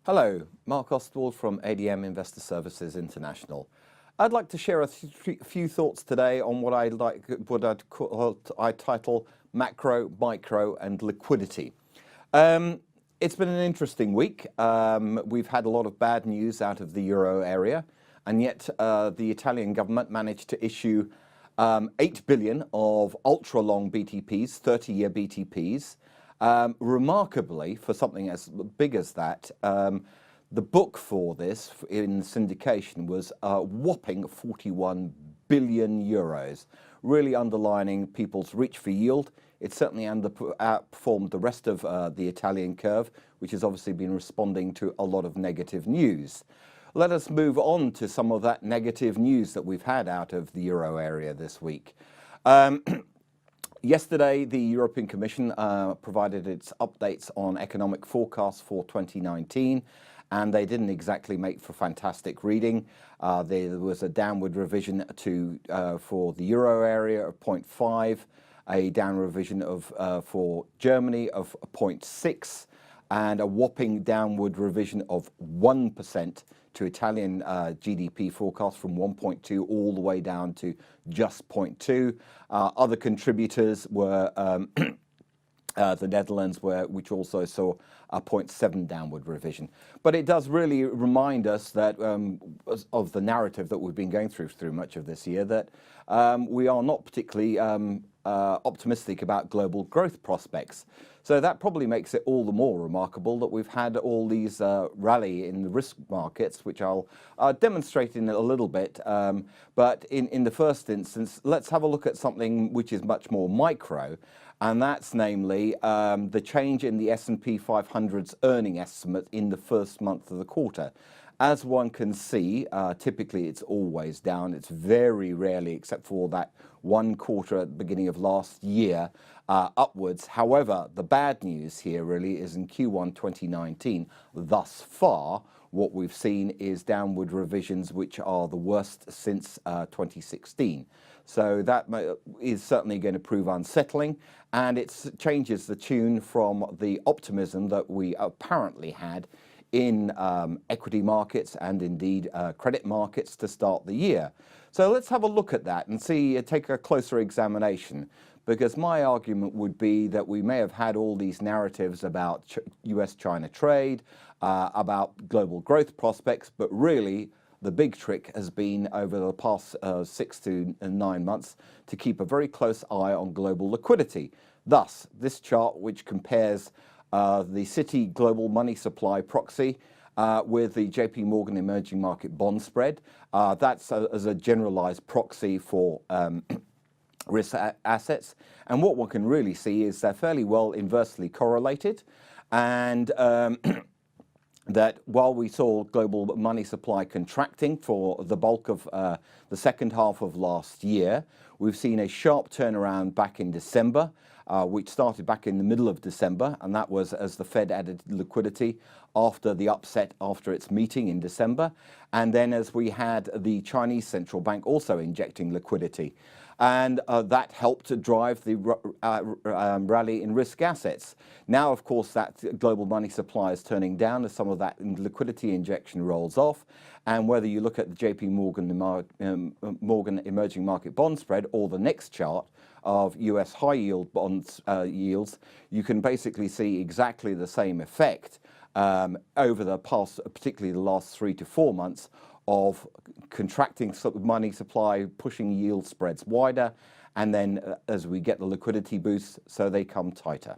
Hello, Mark Ostwald from ADM Investor Services International. I'd like to share a few thoughts today on what I title macro, micro, and liquidity. It's been an interesting week. We've had a lot of bad news out of the euro area, and yet the Italian government managed to issue 8 billion of ultra-long BTPs, 30-year BTPs. Remarkably, for something as big as that, the book for this in syndication was a whopping 41 billion euros, really underlining people's reach for yield. It certainly outperformed the rest of the Italian curve, which has obviously been responding to a lot of negative news. Let us move on to some of that negative news that we've had out of the euro area this week. Yesterday, the European Commission provided its updates on economic forecasts for 2019, and they didn't exactly make for fantastic reading. There was a downward revision for the euro area of 0.5, a downward revision for Germany of 0.6, and a whopping downward revision of 1% to Italian GDP forecast from 1.2 all the way down to just 0.2. Other contributors were the Netherlands, which also saw a 0.7 downward revision. But it does really remind us that of the narrative that we've been going through much of this year, that we are not particularly optimistic about global growth prospects. So that probably makes it all the more remarkable that we've had all these rally in the risk markets, which I'll demonstrate in a little bit. But in the first instance, let's have a look at something which is much more micro, and that's namely the change in the S&P 500's earning estimate in the first month of the quarter. As one can see, typically it's always down. It's very rarely, except for that one quarter at the beginning of last year, upwards. However, the bad news here really is in Q1 2019. Thus far, what we've seen is downward revisions which are the worst since 2016. So that is certainly going to prove unsettling, and it changes the tune from the optimism that we apparently had in equity markets and indeed credit markets to start the year. So let's have a look at that and take a closer examination, because my argument would be that we may have had all these narratives about US-China trade, about global growth prospects, but really the big trick has been over the past 6 to 9 months to keep a very close eye on global liquidity. Thus, this chart, which compares the Citi Global Money Supply proxy with the JP Morgan Emerging Market Bond Spread. That's as a generalized proxy for risk assets. And what one can really see is they're fairly well inversely correlated. And that while we saw global money supply contracting for the bulk of the second half of last year, we've seen a sharp turnaround back in December, which started back in the middle of December, and that was as the Fed added liquidity after the upset after its meeting in December, and then as we had the Chinese central bank also injecting liquidity. And that helped to drive the rally in risk assets. Now, of course, that global money supply is turning down as some of that liquidity injection rolls off. And whether you look at the JP Morgan Emerging Market Bond Spread or the next chart of US high yield bonds yields, you can basically see exactly the same effect over the past, particularly the last 3 to 4 months, of contracting money supply, pushing yield spreads wider, and then as we get the liquidity boost, so they come tighter.